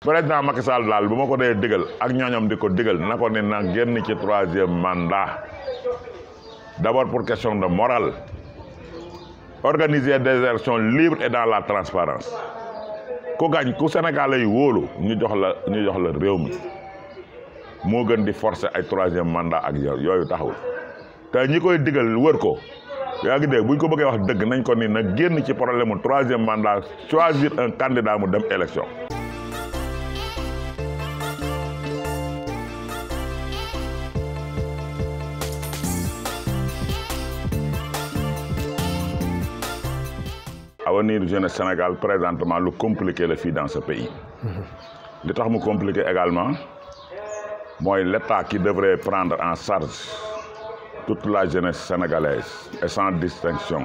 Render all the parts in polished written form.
président Macky Sall daal bu ma ko dee digal ak ñooñom di ko digal na ko ne na génn ci 3e mandat d'abord pour question de morale organiser des élections libres et dans la transparence ku gañ ku Sénégalais yi wóolu ñu jox la réew mi moo gën di forcer ay 3e mandat ak yooyu taxawul te ñi koy digal wër ko yaa ngi dégg buñ ko bëggee wax dëgg nañ ko ni na génn ci problème mu 3e mandat choisir un candidat mu dem élection. Avenir du jeune Sénégal présentement lu compliqué la fii dans ce pays. li tax mu compliqué également mooy l'État qui devrait prendre en charge toute la jeunesse sénégalaise et sans distinction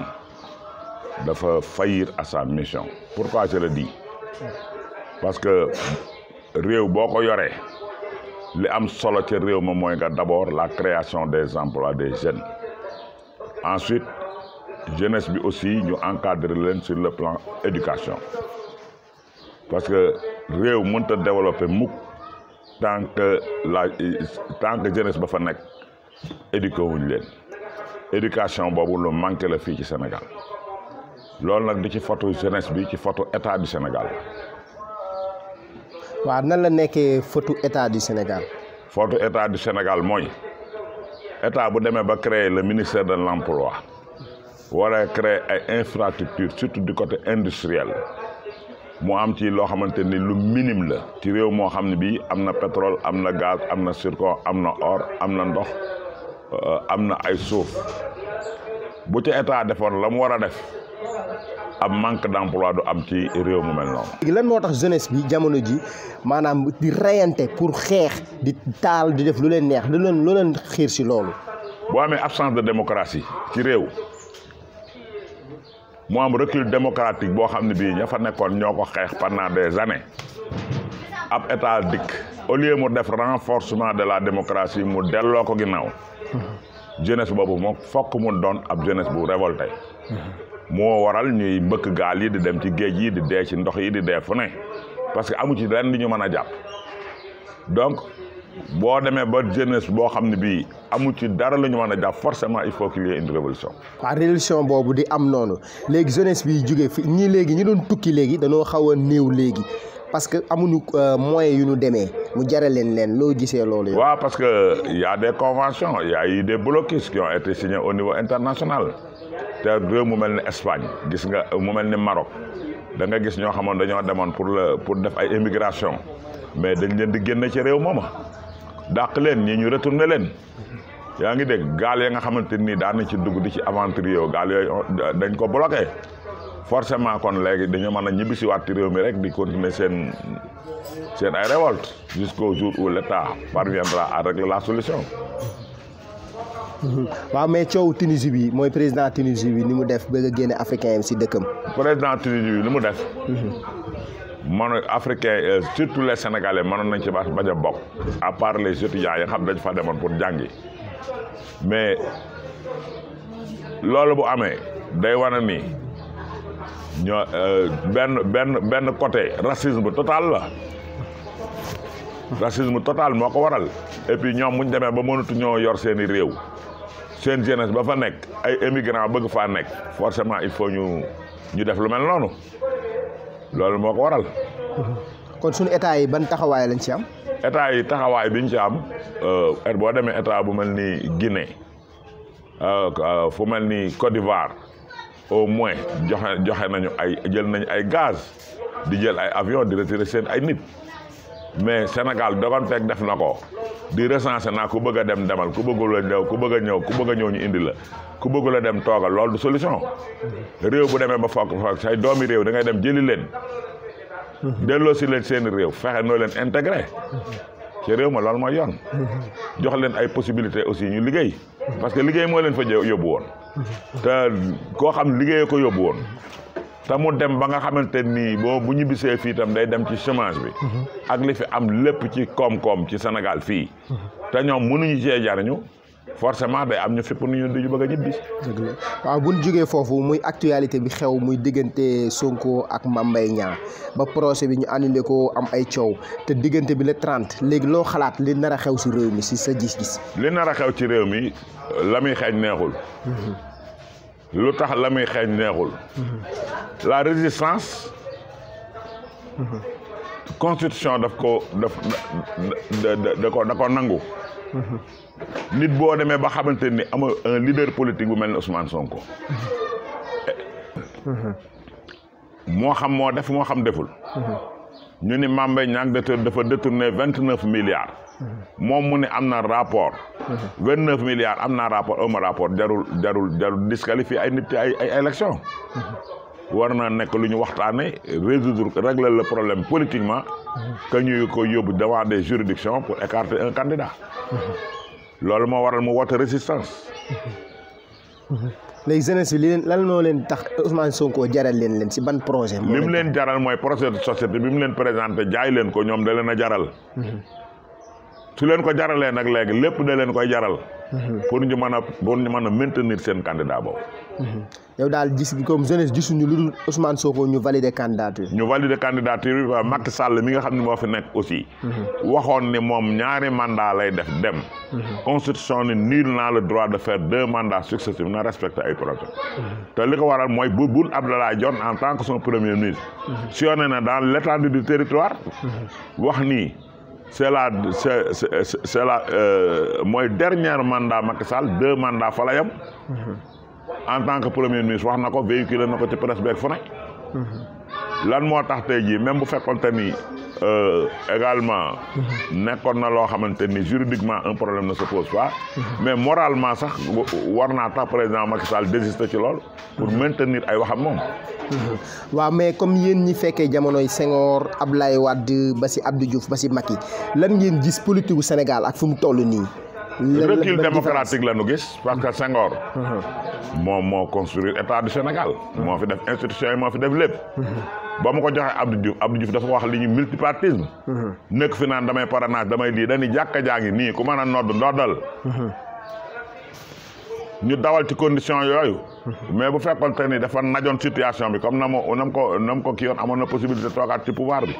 dafa faillir à sa mission. Pourquoi je le dis? Parce que réew boo ko yoree li am solo ci réew ma mooy nga d'abord la création des emplois des jeunes. Ensuite jeunesse bi aussi ñu encadrer leen sur le plan éducation parce que réew mënta développer mukk tant que jeunesse ba fa nekk éduqué wuñ leen éducation boobu lu manqué la fii ci Sénégal loolu nag di ci photo jeunesse bi ci photo état du Sénégal. waaw nan la nekkee photo état du Sénégal. photo état du Sénégal mooy état bu demee ba créer le ministère de l'emploi war a créer ay infrastructures surtout du côté industriel mu am ci loo xamante ni lu minime la ci réew moo xam ne bii am na pétrole am na gaz am na zircon am na or am na ndox am na ay suuf bu ci état defoon la mu war a def ab manque d'emploi du am ci réew mu mel noonu. léegi lan moo tax jeunesse bi jamono ji maanaam di reyante pour xeex di taal di def lu leen neex lu leen xiir si loolu. boo amee absence de démocratie ci réew. mu am recul démocratique boo xam ne bii ña fa nekkoon ñoo ko xeex pendant des années ab état dikk au lieu mu def renforcement de la démocratie mu delloo ko ginnaaw jeunesse boobu moo fokk mu doon ab jeunesse bu révolté moo waral ñuy mbëkk gaal yi di dem ci géej yi di dee ci ndox yi di dee fu ne parce que amu ci leen li ñu mën a jàpp donc boo demee ba jeunesse boo xam ne bii amu ci dara la ñu mën a jàpp forcément il faut qu'il y ait une révolution. waaw révolution boobu di am noonu léegi jeunesse bi jógee fi ñii léegi ñi doon tukki léegi dañoo xaw a néew léegi parce que amuñu moyens yu ñu demee mu jaral leen loo gisee loolu. waaw parce que y a des conventions y a eu des blocus qui ont été signés au niveau international te réew mu mel ni Espagne gis nga mu mel ni Maroc da nga gis ñoo xamoon dañoo demoon pour def ay immigration mais dañ leen di génne ci réew mooma dàq leen ñii ñu retourné leen yaa ngi dégg gaal ya nga xamante ni daan na ci dugg di ci aventure gaal yooyu dañ ko bloqué forcément kon léegi dañu mën a ñibbisi waat ci réew mi rek di continuer seen ay révolte jusqu'au jour où l'État parviendra à régler la solution. waaw mais coow Tunisie bi mooy président Tunisie bi ni mu def bëgg a génne africain yi si dëkkam. président Tunisie bi ni mu def. man africain surtout les sénégalais mënoon nañ ci bañ a bokk à part les étudiants yi xam dañ fa demoon pour jàngi mais loolu bu amee day wane ni ñoo benn côté racisme total la racisme total moo ko waral et puis ñoom muñ demee ba mënatu ñoo yor seeni réew seen jeunesse ba fa nekk ay émigrants bëgg faa nekk forcément il faut ñu def lu mel noonu loolu moo ko waral. kon suñu état yi ban taxawaay lañ ci am. état yi taxawaay biñ ci am boo demee état bu mel ni Guinée fu mel ni Côte d'Ivoire au moins joxe nañu jël nañu ay gaz di jël ay avion di retirer seen ay nit mais Sénégal doganteeg def na ko di recenser naa ku bëgg a dem demal ku bëggul a ñëw ku bëgg a ñëw ñu indi la ku bëggul a dem toogal loolu du solution réew bu demee ba foog say doomi réew da ngay dem jëli leen delloo si leen seen réew fexe noo leen intégré ci réew ma loolu mooy yoon jox leen ay possibilités aussi ñu liggéey parce que liggéey moo leen fa yóbbu woon te koo xam liggéeyee ko yóbbu woon te mu dem ba nga xamante nii bu ñibbisee fii itam day dem ci chômage bi ak li fi am lépp ci koom-koom ci Sénégal fii te ñoom mënuñu cee jariñu forcément day am ñu fépp nu ñu bëgg a ñibbi. dëgg la waaw bu ñu jógee foofu muy actualité bi xew muy diggante Sonko ak Mame Mbaye Niang ba procès bi ñu annulé ko am ay coow te diggante bi le 30 léegi loo xalaat li nar a xew si réew mi si sa gis-gis. li nar a xew ci réew mi la muy xeeñ neexul. lu tax la muy xeeñ neexul. la résistance. constitution da ko nangu. nit boo demee ba xamante ni am un leader politique bu mel ni Ousmane Sonko. moo xam moo def moo xam deful. ñu ni Mame Mbaye Niang dafa détourné 29 milliards. moom mu ne am na rapport. 29 milliards am na rapport ama rapport jarul disqualifier ay nit ay élection. war na nekk lu ñu waxtaane régler le problème politiquement. que ñu ko yóbbu devant des juridictions pour écarter un candidat. loolu moo waral mu woote résistance. léegi jeunesse bi lan moo leen tax Ousmane Sonko jaral leen si ban projet. li mu leen jaral mooy projet de société bi mu leen présenté jaay leen ko ñoom da leen a jaral. su leen ko jaralee nag léegi lépp da leen koy jaral. pour ñu mën a maintenir seen candidat boobu. yow daal gis comme jeunesse gisuñu lu dul Ousmane Sonko ñu valider candidature. ñu valider candidature bi waa Macky Sall mi nga xam ne moo fi nekk aussi. waxoon ni moom ñaari mandat lay def dem. constitution ni nul n'a le droit de faire 2 mandats successifs na respecté ay projet. te li ko waral mooy Boun Abdallah Dionne en tant que son premier ministre. sillonné na dans l'étendue du territoire. wax ni c'est la mooy dernier mandat Macky Sall 2 mandats fa la yem. en tant que premier ministre wax na ko véhiculé na ko ci presse beeg fu ne. lan moo tax tey jii même bu fekkonte ni également nekkoon na loo xamante ni juridiquement un problème ne se pose pas. mais moralement sax war naa tax président Macky Sall désister ci loolu. pour maintenir ay waxam moom. waaw mais comme yéen ñi fekkee jamonoy Senghor Abdoulaye Wade ba si Abdou Diouf ba si Macky lan ngeen gis politique gu Sénégal ak fu mu toll nii. recul démocratique la nu gis parce que Senghor. moom moo construire état du Sénégal. moo fi def institution yi moo fi def lépp. ba mu ko joxee Abdou Diouf dafa wax li ñu multipartisme. nekk fi naan damay parrainage damay lii dañuy jàkka jaa ngi nii ku mën a noddal. ñu dawal ci condition yooyu. mais bu fekkoon te ni dafa najoon situation bi comme nam ko kii yoon amoon na possibilité toogaat ci pouvoir bi.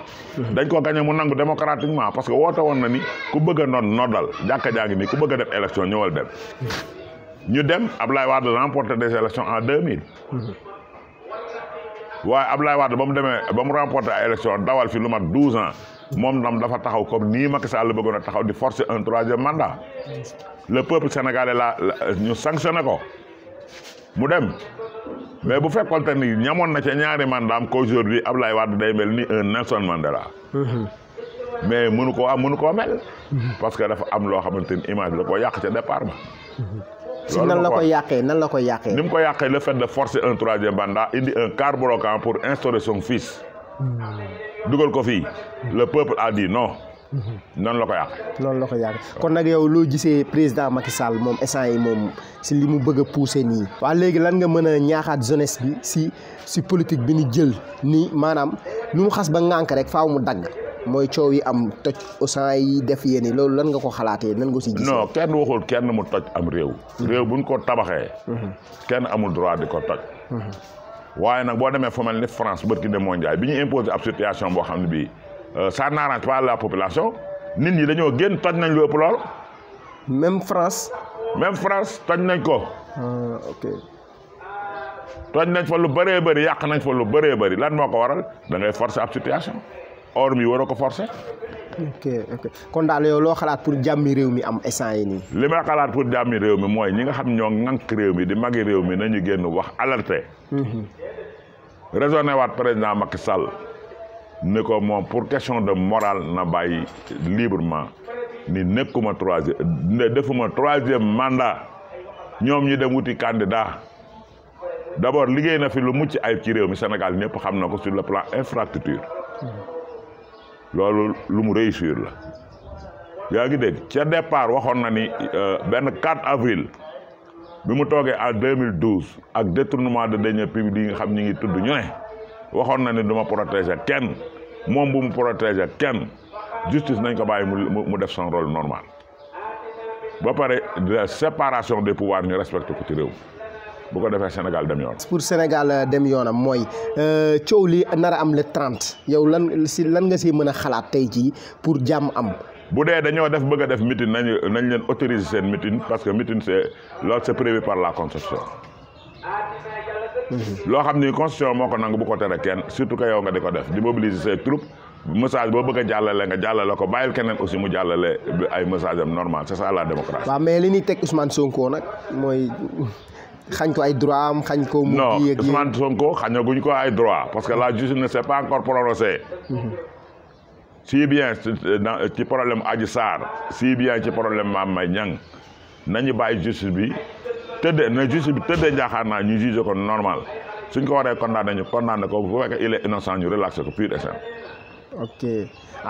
dañ ko gagné mu nangu démocratiquement parce que woote woon na ni ku bëgg a noddal jàkka jaa ngi nii ku bëgg a def élection ñëwal dem. ñu dem Abdoulaye Wade remporté des élections en 2000. waaye Abdoulaye Wade ba mu remporté ay élections dawal fi lu mat 12 ans moom tam dafa taxaw comme nii Macky Sall bëggoon a taxaw di forcer un 3e mandat. le peuple sénégalais ñu sanctionné ko mu dem mais bu fekkoon te ni ñamoon na ca ñaari mandaam qu'aujourd'hui Abdoulaye Wade day mel ni un Nelson Mandela. mais mënu koo mel. parce que dafa am loo xamante ni image bi da koo yàq ca départ ba. si nan la ko yàqee ni mu ko yàqee le fait de forcer un 3e mandat indi un quart bloquant pour instaurer son fils. dugal ko fii le peuple a dit non. noonu la ko yàqee. noonu la ko yàqee kon nag yow loo gisee président Macky Sall moom instant yi moom si li mu bëgg a pousser nii. waaw léegi lan nga mën a ñaaxaat jeunesse bi si politique bi ñu jël nii maanaam lu mu xas ba ŋànk rek faaw mu dagg. mooy coow yi am toj Auchan yi def yéen loolu lan nga ko xalaatee nan nga si gisee. non kenn waxul kenn mu toj am réew. réew buñ ko tabaxee. kenn amul droit di ko toj. waaye nag boo demee fu mel ni France bërki de mondial bi ñu imposé ab situation boo xam ne bii ça n'arrange pas la population nit ñi dañoo génn toj nañ lu ëpp lool. même France toj nañ ko. ok. toj nañ fa lu bëree bëri yàq nañ fa lu bëree bëri lan moo ko waral da ngay forcer ab situation. or mi waroo ko forcer. ok kon daal yow loo xalaat pour jàmmi réew mi am instant yi nii. li ma xalaat pour jàmmi réew mi mooy ñi nga xam ñoo ŋànk réew mi di magi réew mi nañu génn wax alerté. raisonné waat président Macky Sall ni ko moom pour question de morale na bàyyi librement ni nekkuma defuma 3e mandat ñoom ñi dem wuti candidat d'abord liggéey na fi lu mucc ayib ci réew mi Sénégal ñëpp xam na ko sur le plan infrastructure. loolu lu mu réussir la yaa ngi dégg ca départ waxoon na ni benn 4 avril bi mu toogee en 2012 ak détournement de deniers publics yi nga xam ñi ngi tudd ñu ne waxoon na ni duma protéger kenn moom bu mu protéger kenn justice nañ ko bàyyi mu def son rôle normal ba pare de séparation des pouvoirs ñu respecté ko ci réew bu ko defee Sénégal dem yoon. pour Sénégal dem yoonam mooy coow li nar a am le 30 yow lan nga si mën a xalaat tey jii pour jàmm am. bu dee dañoo bëgg a def meeting nañ leen autoriser seen meeting parce que meeting c'est prévu par la constitution. loo xam ni constitution moo ko nangu bu ko tere kenn surtout que yow nga di ko def di mobiliser ses troupes message boo bëgg a jàllale nga jàllale ko bàyyil keneen aussi mu jàllale ay message am normal c'est ça la démocratie. waaw mais li ñuy teg Ousmane Sonko nag mooy xañ ko ay droit am xañ ko. mu non Ousmane Sonko xañaguñ ko ay droit parce que la justice ne s'est pas encore prononcée. si bien ci problème Adji Sarr si bien ci problème Mame Mbaye Niang nañu bàyyi justice bi tëddee njaaxaar naa ñu juge ko normal suñ ko waree condamné ko bu fekkee il est innocent ñu relaxé ko pur et simple. ok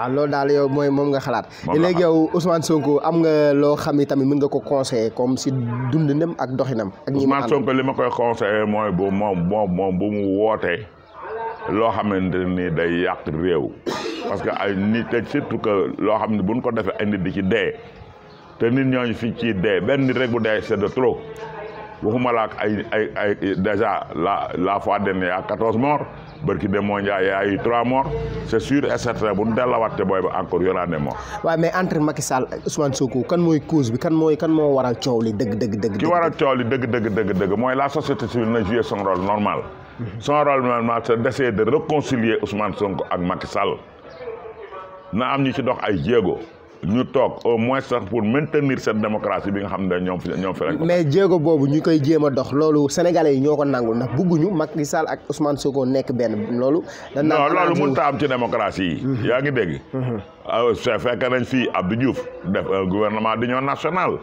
loolu daal yow mooy moom nga xalaat. léegi yow Ousmane Sonko am nga loo xam ni tamit mën nga ko conseiller comme si dundinam ak doxinam. ak ñi Ousmane Sonko li ma koy conseiller mooy bu moom bu mu wootee loo xamante ni day yàq réew. parce que ay nit te surtout que loo xam ne buñ ko defee ay nit di ci dee te nit ñooñu fi ci dee benn nit rek bu dee c'est de trop waxuma la ak ay déjà la fois dernière y a 14 morts barki de mondial y a eu 3 morts c'est sûr et certain bu ñu dellawatte booy ba encore y aura des morts. waaw mais entre Macky Sall ak Ousmane Sonko kan mooy cause bi kan moo waral coow li dëgg. ki waral coow li dëgg mooy la société civile na jouer son rôle normal. son rôle normal c'est d'essayer de réconcilier Ousmane Sonko ak Macky Sall. na am ñu ci dox ay jéego ñu toog au moins sax pour maintenir cette démocratie bi nga xam ne ñoom fi lañ ko. mais jéego boobu ñu koy jéem a dox loolu sénégalais yi ñoo ko nangul ndax bugguñu Macky Sall ak Ousmane Sonko nekk benn loolu. non loolu mënut a am ci démocratie yi. yaa ngi dégg. fekk nañ fii Abdou Diouf def un gouvernement d'union nationale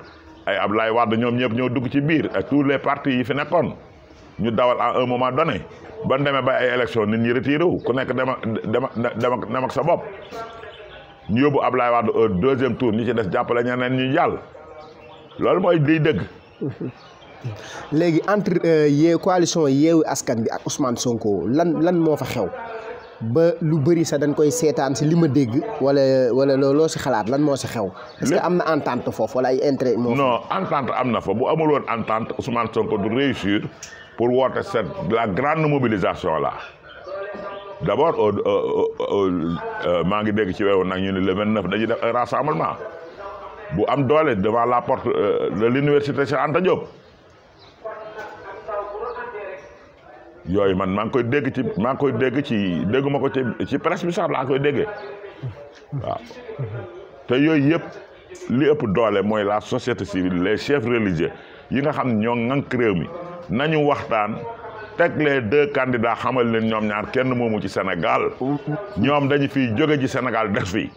ay Abdoulaye Wade ñoom ñëpp ñoo dugg ci biir ak tous les partis yi fi nekkoon ñu dawal à un moment donné ban demee ba ay élection nit ñi retiré wu ku nekk dem ak sa bopp. ñu yóbbu Ablaye Wade au deuxième tour ñi ci des jàppale ñeneen ñu jàll loolu mooy liy dëgg. léegi entre coalition Yewwi Askan bi ak Ousmane Sonko lan moo fa xew ba lu bëri sax dañ koy seetaan si li ma dégg wala looloo si xalaat lan moo si xew. est-ce que am na entente foofu wala ay intérêt moo non entente am na fa bu amul woon entente Ousmane Sonko du réussir pour woote la grande mobilisation là. D'abord maa ngi dégg ci weewu nag ñu ne le 29 dañuy def un rassemblement bu am doole devant la porte de l'université Cheikh Anta Diop yooyu man maa ngi koy dégg ci dégguma ko ci presse bi sax laa koy déggee waaw te yooyu yëpp li ëpp doole mooy la société civile les chefs religieux yi nga xam ne ñoo ŋànk réew mi nañu waxtaan. teg les 2 candidats xamal leen ñoom ñaar kenn moomu ci Sénégal ñoom dañu fiy jóge ci Sénégal def fii.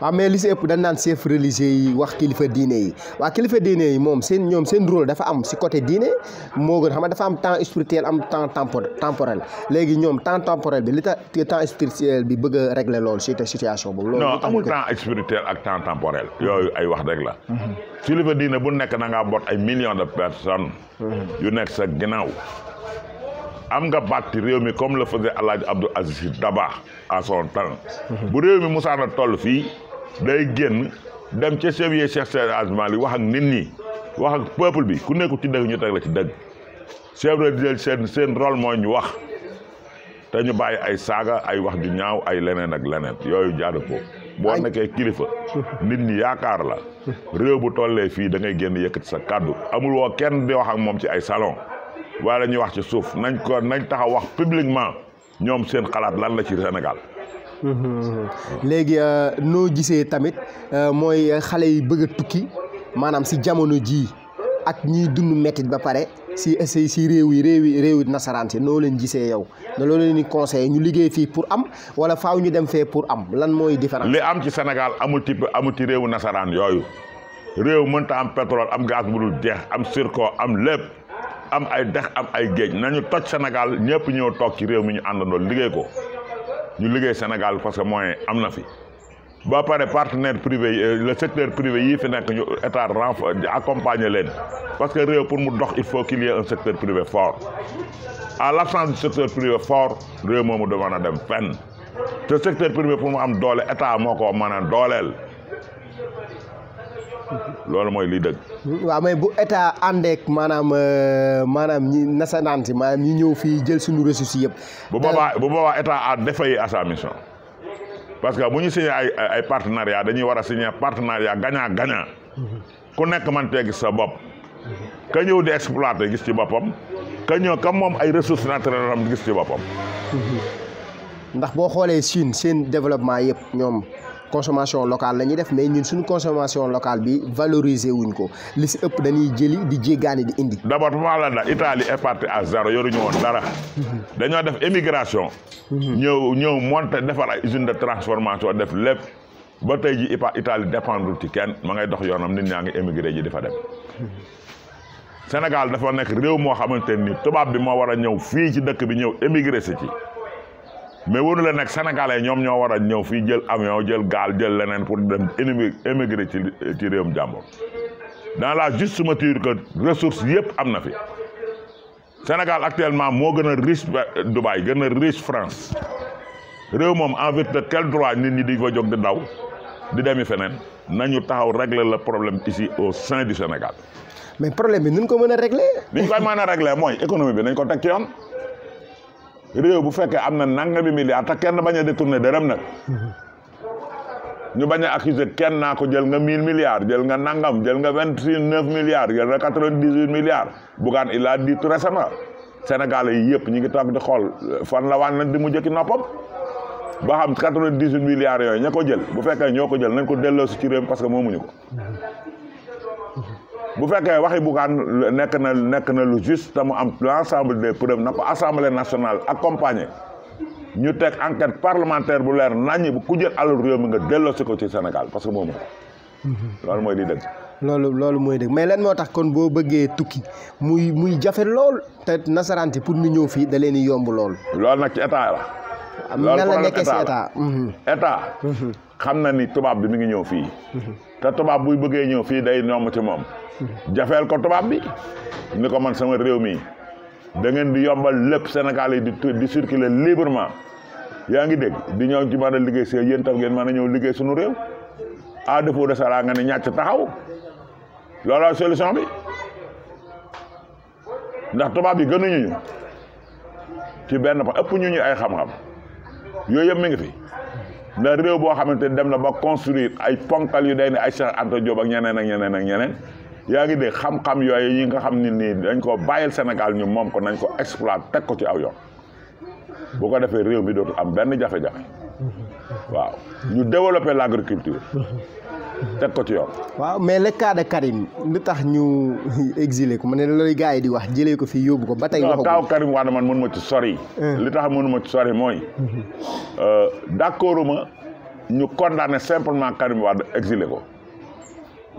waaw mais li si ëpp dañ naan chef religieux yi wax kilifa diine yi waa kilifa diine yi moom seen rôle dafa am si côté diine moo gën xam nga dafa am temps spirituel am temps temporel léegi ñoom temps temporel bi li tax temps spirituel bi bëgg a régler loolu situation boobu. loolu non amul temps spirituel ak temps temporel. yooyu ay wax rek la. kilifa diine bu nekk na ngaa boot ay millions de personnes. yu nekk sa ginnaaw. am nga bàtti réew mi comme le faisait El Hadj Abdou Aziz Sy Dabakh à son temps. bu réew mi musaana toll fii day génn dem ca Cheikh Seydi Hadji Malick wax ak nit ñi wax ak peuple bi ku nekkul ci dëgg ñu teg la ci dëgg. chef religieux seen rôle mooy ñu wax te ñu bàyyi ay saaga ay wax ju ñaaw ay leneen ak leneen yooyu jaadu ko. boo nekkee kilifa nit ñi yaakaar la réew bu tollee fii da ngay génn yëkkati sa kàddu amul woo kenn di wax ak moom ci ay salon wala ñuy wax ci suuf nañ taxaw wax publiquement ñoom seen xalaat lan la ci Sénégal. léegi noo gisee tamit mooy xale yi bëgg a tukki maanaam si jamono jii ak ñiy dund mettit ba pare si réewi nasaraan si noo leen gisee yow ne loolu leen di conseillé ñu liggéey fii pour am wala faaw ñu dem fee pour am lan mooy différence. li am ci Sénégal amul ci réewu nasaraan yooyu réew mënta am pétrole am gaz bu dul jeex am zircon am lépp am ay dex am ay géej nañu toj Sénégal ñëpp ñëw toog ci réew mi ñu àndandoo liggéey ko ñu liggéey Sénégal parce que moyen am na fi. ba pare partenaire privé le secteur privé yii fi nekk ñu état accompagner leen parce que réew pour mu dox il faut qu'il y ait un secteur privé fort à l'absence du secteur privé fort réew moomu du mën a dem fenn te secteur privé pour mu am doole état moo ko mën a dooleel loolu mooy liy dëgg. waaw mais bu état àndeek maanaam ñi nasaraan si maanaam ñi ñëw fii jël suñu ressources yëpp. bu boobaa état a défaillé à sa mission parce que bu ñu signé ay partenariat dañuy war a signé partenariat gagnant gagnant ku nekk man tee gis sa bopp ka ñëw di exploiter gis ci boppam ka ñëw kam moom ay ressources naturelles am gis ci boppam. ndax boo xoolee Chine seen développement yëpp ñoom consommation locale la ñuy def mais ñun suñu consommation locale bi valoriser wuñ ko li si ëpp dañuy jëli di jéggaani di indi. d'abord bu ma la da Italie est parti à zéro yoruñu woon dara. dañoo def émigration. ñëw monter defar ay usine de transformation def lépp ba tey ji Italie dépendre ci kenn ma ngay dox yoonam nit ñaa ngi émigré ji di fa dem. Sénégal dafa nekk réew moo xamante ni tubaab bi moo war a ñëw fii ci dëkk bi ñëw émigré si ci. mais waru la nekk sénégalais ñoom ñoo war a ñëw fii jël avion jël gaal jël leneen pour dem émigrer ci réewum jàmbur dans la juste mesure que ressources yëpp am na fi Sénégal actuellement moo gën a riche Dubaï gën a riche France réew moom en vertu de quel droit nit ñi di fa jóg di daw di demi feneen nañu taxaw régler le problème ici au sein du Sénégal. mais problème bi nuñ ko mën a régler. ni ñu koy mën a régler mooy économie bi nañ ko teg ci yoon. réew bu fekkee am na nangami milliards te kenn bañ a détourné dërëm nag ñu bañ a accuser kenn naa ko jël nga 1000 milliards jël nga nangam jël nga 29 milliards jël nga 98 milliards Bougane il a dit tout récemment Sénégalais yi yëpp ñu ngi toog di xool fan la waan nañ di mu jëkki noppam ba xam 98 milliards yooyu ña ko jël bu fekkee ñoo ko jël nañ ko delloosi ci réew parce que moomuñu ko bu fekkee waxi Bougane nekk na lu juste te mu am l'ensemble des preuves na ko assemblée nationale accompagné ñu teg enquête parlementaire bu leer naññi bu ku jël alal réew mi nga delloosi ko ci Sénégal parce que moomu ko loolu mooy li dëgg. loolu mooy dëgg mais lan moo tax kon boo bëggee tukki muy jafe lool te nasaraan pour ñu ñëw fii da leen di yomb lool. loolu nag ci état la. nan la nekkee si état état xam na ni tubaab bi mi ngi ñëw fii. te tubaab buy bëggee ñëw fii day ñoom ci moom. jafeel ko tubaab bi ni ko man sama réew mi da ngeen di yombal lépp Sénégal yi di circuler librement yaa ngi dégg di ñëw ci mën a liggéey si yéen tam ngeen mën a ñëw liggéey suñu réew à défaut de ça nga ne ñàcc taxaw looloo solution bi ndax tubaab yi gënuñu ñu ci benn pa ëpp ñu ay xam-xam yooyu yëpp mi ngi fi ndax réew boo xamante ni dem na ba construire ay ponkal yu day ne ay Cheikh Anta Diop ak ñeneen yaa ngi dégg xam-xam yooyu yi nga xam ne nii dañ ko bàyyil Sénégal ñu moom ko nañ ko exploiter teg ko ci aw yoon bu ko defee réew mi dootul am benn jafe-jafe waaw ñu développer l'agriculture teg ko ci yoon. waaw mais le cas de Karim lu tax ñu exilé ko ma ne loolu gars yi di wax jëlee ko fii yóbbu ko ba tey. waxagul kaaw Karim Wade man mënuma ci sori. li tax mënuma ci sori mooy. d'accorduma ñu condamné simplement Karim Wade exilé ko.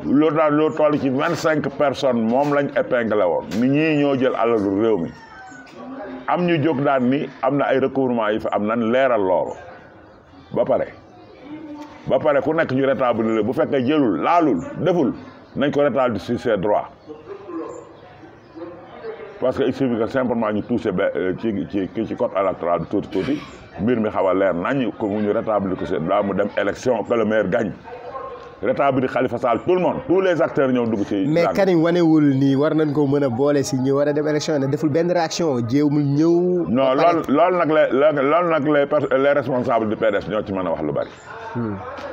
loolu daal loo toll ci 25 personnes moom lañ épinglé woon ni ñii ñoo jël alalu réew mi am ñu jóg daan ni am na ay recouvrement yi fa am nan leeral loolu ba pare ku nekk ñu rétablir bu fekkee jëlul laalul deful nañ ko rétablir sur ses droits parce que il suffit que simplement ñu touché ba ci code électoral bi tuuti mbir mi xaw a leer nañ ko mu ñu rétablir ko ses droits mu dem élection que le maire gagne rétablir Khalifa Sall tout le monde tous les acteurs ñëw dugg ci. mais Karim wanewul nii war nañ ko mën a boole si ñu war a dem élection ne deful benn réaction jéemul ñëw. non loolu nag les responsables du PDS ñoo ci mën a wax lu bari.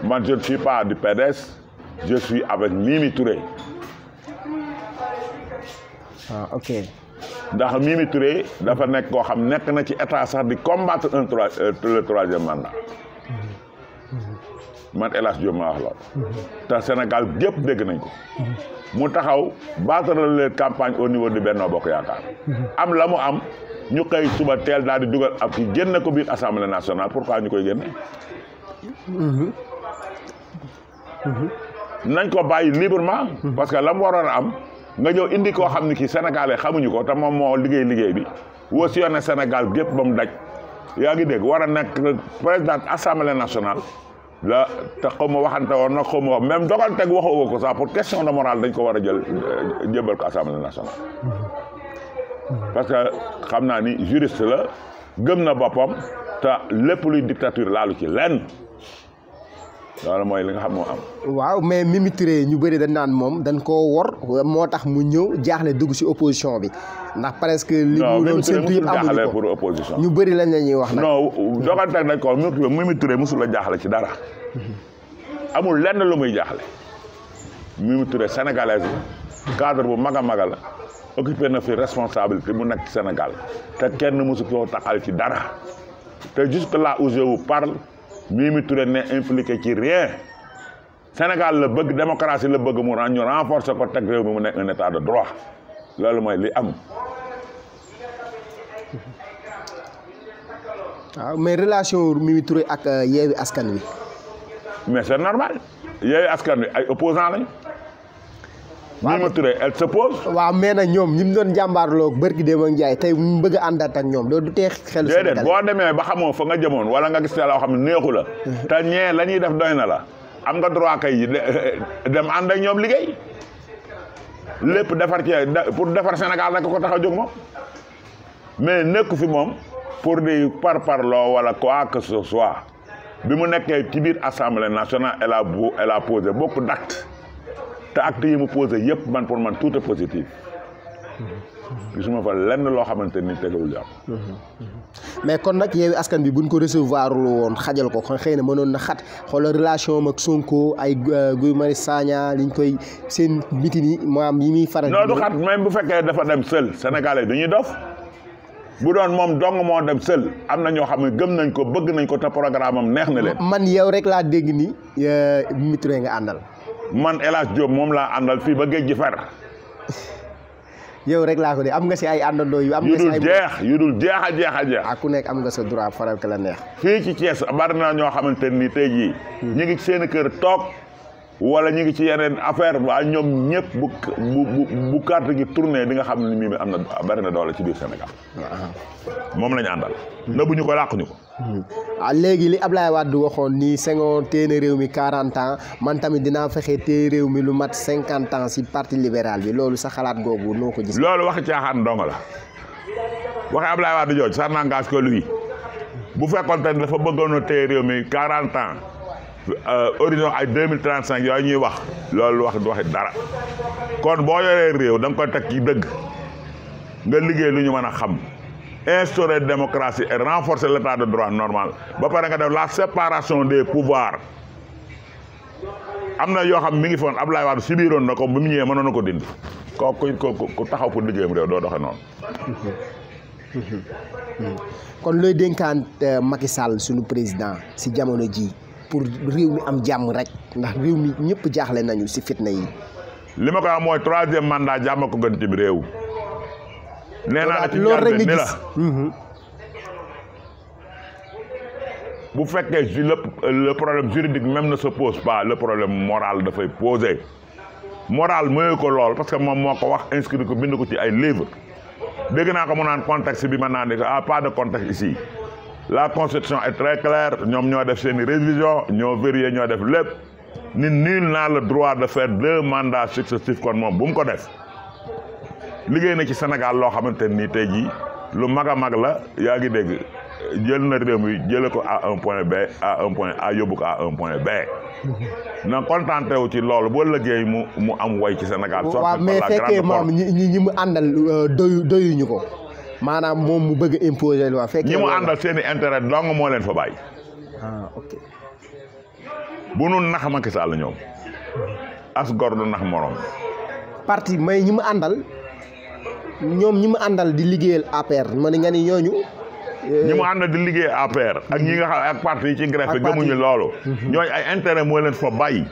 man je ne suis pas du PDS je suis avec Mimi Touré. ah ok. ndax Mimi Touré dafa nekk koo xam nekk na ci état sax di combattre le troisième mandat. man El Hadj Diop ma wax loolu te Sénégal gépp dégg nañ ko mu taxaw battre les campagnes au niveau de Benno Bokk Yaakaar am la mu am ñu xëy suba teel daal di dugal ab ci génne ko biir assemblée nationale pourquoi ñu koy génne nañ ko bàyyi librement parce que la mu waroon a am nga ñëw indi koo xam ni kii sénégalais xamuñu ko te moom moo liggéey bi woo si yoone Sénégal gépp ba mu daj yaa ngi dégg war a nekk président assemblée nationale la te xaw ma waxante woon nag xaw ma wax même doganteeg waxoo ko sax pour question de morale dañ ko war a jël jébal ko assemblée nationale parce que xam naa ni juriste la gëm na boppam te lépp luy dictature laalu ci lenn loolu mooy li nga xam moo am. waaw mais Mimi Touré ñu bëri dañ naan moom dañ koo wor moo tax mu ñëw jaaxle dugg si opposition bi ndax presque li mu doon séntu yëpp amuñu ko pour opposition. ñu bëri lañ la ñuy wax nag. non doganteeg nañ ko Mimi Touré mosul la jaaxle ci dara amul lenn lu muy jaaxle Mimi Touré sénégalaise cadre bu mag a mag la occupé na fi responsabilité mu nekk ci Sénégal te kenn mosu koo taxal ci dara te jusque là où je vous parle Mimi Touré n'est impliqué ci rien Sénégal la bëgg démocratie la bëgg mu ñu renforcer ko teg réew mi mu nekk un état de droit loolu mooy li am. waaw mais relation Mimi Touré ak Yewwi Askan Wi. mais c'est normal Yewwi Askan Wi ay opposants lañu. Mimi Touré elle s'oppose. waaw mais nag ñoom ñi mu doon jàmbaarloo bërki démb ak Njaay tey mu bëgg a àndaat ak ñoom loolu du tee xelu Sénégal. déedéet boo demee ba xamoo fa nga jëmoon wala nga gis te loo xam ne neexu la. te ñee la ñuy def doy na la am nga droit kay dem ànd ak ñoom liggéey lépp defar ci pour defar Sénégal rek ko tax a jóg moom mais nekku fi moom pour di parparloo wala quoi que ce soit bi mu nekkee ci biir assemblée nationale elle a posé beaucoup d'actes te actes yi mu posé yëpp man pour man tout est positif gisuma fa lenn loo xamante ni tegewul jàpp. mais kon nag Yewwi Askan Wi buñ ko recevoir lu woon xajal ko kon xëy na mënoon na xat xoolal relation am ak Sonko ay Guy Marius Sagna liñ koy seen mitin yi maam yi muy faral. non du xat même bu fekkee dafa dem seul Sénégalais du ñuy dof bu doon moom dong moo dem seul am na ñoo xam ne gëm nañ ko bëgg nañ ko te programme am neex na leen. man yow rek laa dégg ni Mimi Touré nga àndal. man El Hadj Diop moom laa àndal fii ba géej gi fer. yow rek laa ko de am nga si ay àndandoo yu. am nga si ay yu dul jeex a jeex. ku nekk am nga sa droit faral ka la neex. fii ci Thiès bari na ñoo xamante ni tey jii. ñu ngi seen kër toog wala ñu ngi ci yeneen affaire waa ñoom ñëpp bu carte gi tourné di nga xam ne Mimi am na bari na doole ci biir Sénégal. moom la ñu àndal. nëbbuñu ko làquñu ko. léegi li Ablaye Wade waxoon ni Senghor téye na réew mi 40 ans man tamit dinaa fexe téye réew mi lu mat 50 ans si parti libéral bi loolu sa xalaat googu noo ko gis. loolu waxi caaxaan dong la waxi Ablaye Wade jooju ça n'engage que lui bu fekkoon te dafa bëggoon a téye réew mi 40 ans horizon ay 2035 yooyu ñuy wax loolu wax du waxi dara kon boo yoree réew da nga koy teg ci dëgg nga liggéey lu ñu mën a xam. instaurer démocratie et renforcer l'état de droit normal ba pare nga def la séparation des pouvoirs am na yoo xam mi ngi foon Abdoulaye Wade si biiroon na ko bu mu ñëwee mënoon na ko dindi ku taxaw pour liggéeyam réew doo doxe noonu. kon looy dénkaan Macky Sall suñu président si jamono ji pour réew mi am jàmm rek ndax réew mi ñëpp jaaxle nañu si fitna yi. li ma ko wax mooy 3e mandat jàmm ko gën ci réew. nee naa ci njëlbeen ni la bu fekkee le problème juridique même ne se pose pas le problème moral dafay poser moral mooy ko lool parce que moom moo ko wax inscrit ko bind ko ci ay livre dégg naa ko mu naan contexte bi mën naa ne pas de contexte ici la constitution est très claire ñoom ñoo def seeni révision ñoo vérifié ñoo def lépp ni nul n'a le droit de faire 2 mandats successifs kon moom bu mu ko def liggéey na ci Sénégal loo xamante ni tey jii lu mag a mag la yaa ngi dégg jël na réew mi jële ko à un point B à un point A yóbbu ko à un point B. na contenté wu ci loolu boo liggéey mu am way ci Sénégal. waaw mais fekkee maam ñi mu àndal doyuñu ko maanaam moom mu bëgg imposer loi fekkee ñi mu àndal seen i intérêt dong moo leen fa bàyyi. ok. bu nu nax Macky Sall ñoom as gor du nax morom. parti may ñi mu àndal. ñoom ñi mu àndal di liggéeyal APR ma ne nga ni ñooñu. ñi mu àndal di liggéey APR ak ñi nga xam ak parti yi ci greffe gëmuñu loolu. ñooñu ay intérêt moo leen fa bàyyi.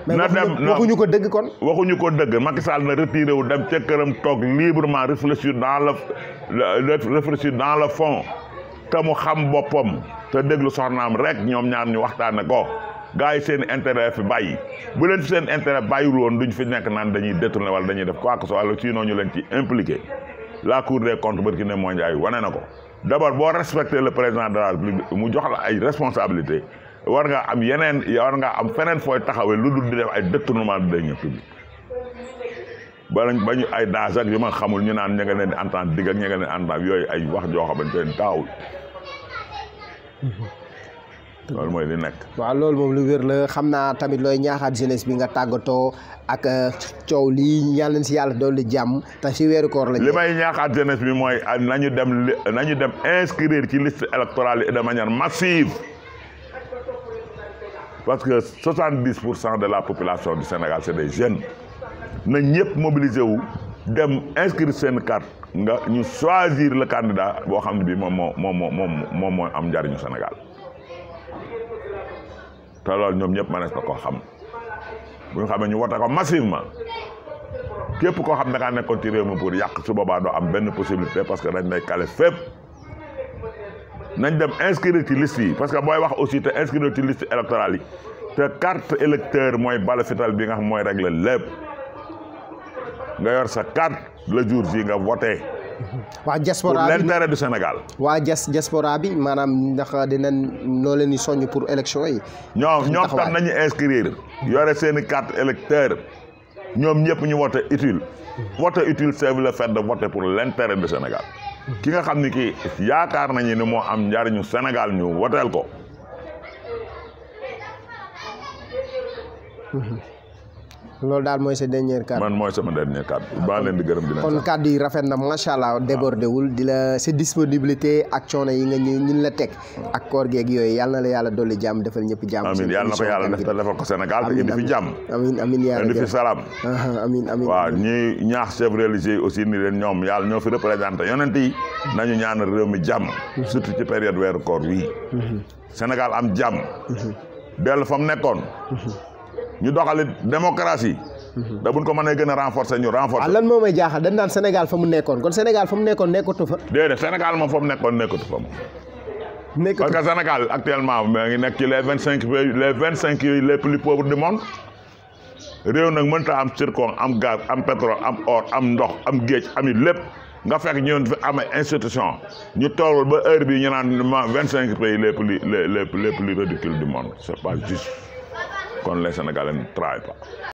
na dem waxuñu ko dëgg kon. waxuñu ko dëgg Macky Sall na retiré wu dem ca këram toog librement réfléchir dans le fond te mu xam boppam te déglu soxnaam rek ñoom ñaar ñu waxtaane ko. gars yi seen intérêt fi bàyyi bu leen fi seen intérêt bàyyiwul woon duñ fi nekk naan dañuy détourné wala dañuy def quoi que ce soit wala sinon ñu leen ci impliqué la cour des comptes barki ne moo njaay wane na ko d'abord boo respecté le président de la république mu jox la ay responsabilité war nga am yeneen war nga am feneen fooy taxawee lu dul di def ay détournement de deniers publics bañu ay daas ak yu ma xamul ñu naan ña nga leen di entendre digg ak ña nga leen di entendre yooyu ay wax joo xamante ne taawul loolu mooy li nekk. waaw loolu moom lu wér la xam naa tamit looy ñaaxaat jeunesse bi nga tàggatoo ak coow lii yàlla na si yàlla dolli jàmm te si weeru koor lañ. li may ñaaxaat jeunesse bi mooy nañu dem inscrire ci liste électorale yi de manière massive parce que 70% de la population du Sénégal c'est des jeunes na ñëpp mobiliser wu dem inscrire seen carte nga ñu choisir le candidat boo xam ne bii moom mooy am njariñu Sénégal te loolu ñoom ñëpp mënees na koo xam bu ñu xamee ñu wote ko massivement képp koo xam ne da ngaa nekkoon ci réew mi pour yàq su boobaa doo am benn possibilité parce que dañ lay kale fépp nañ dem inscrire ci liste yi parce que booy wax aussi te inscrire ci liste électorale yi te carte électeur mooy bala fital bi nga xam mooy régler lépp nga yor sa carte le jour ji nga voté. waa diaspora pour l'intérêt du Sénégal. waa diaspora bi maanaam ndax dinañ noo leen di soññ pour élection yi. ñoom tam nañu inscrire. yore seeni carte électeur ñoom ñëpp ñu voté utile. voté utile c'est le fait de voter pour l'intérêt du Sénégal. ki nga xam ni kii yaakaar nañu ne moo am njariñu Sénégal ñu woteel ko. loolu daal mooy sa dernier kàddu. man mooy sama dernier kàddu. maa leen di gërëm di leen kon kàddu yi rafet na macha allah débordé wul di la sa disponibilité ak coono yi nga ñun la teg ak koor geeg yooyu yàlla na la yàlla dolli jàmm defal ñëpp jàmm. amiin yàlla na ko yàlla def te defal ko Sénégal te indi fi jàmm. amiin yaa indi fi salaam. amiin waaw ñuy ñaax chefs religieux yi aussi ni leen ñoom yàlla ñoo fi représenté yonent yi nañu ñaanal réew mi jàmm. surtout ci période weeru koor bii. Sénégal am jàmm. dellu fa mu nekkoon. ñu doxali démocratie. da buñ ko mënee gën a renforcer ñu renforcer. lan moo may jaaxal dañ naan Sénégal fa mu nekkoon kon Sénégal fa mu nekkoon nekkatu fa. déedéet Sénégal moom fa mu nekkoon nekkatu fa moom. parce que Sénégal actuellement maa ngi nekk ci les 25 pays les plus pauvres du monde. réew nag mënta am zircon am gaz am pétrole am or am ndox am géej ami lépp nga fekk ñun fi amee institution ñu toll ba heure bi ñu naan 25 pays les plus ridicules du monde c'est pas juste. kon les Sénégalais ne travaillent pas.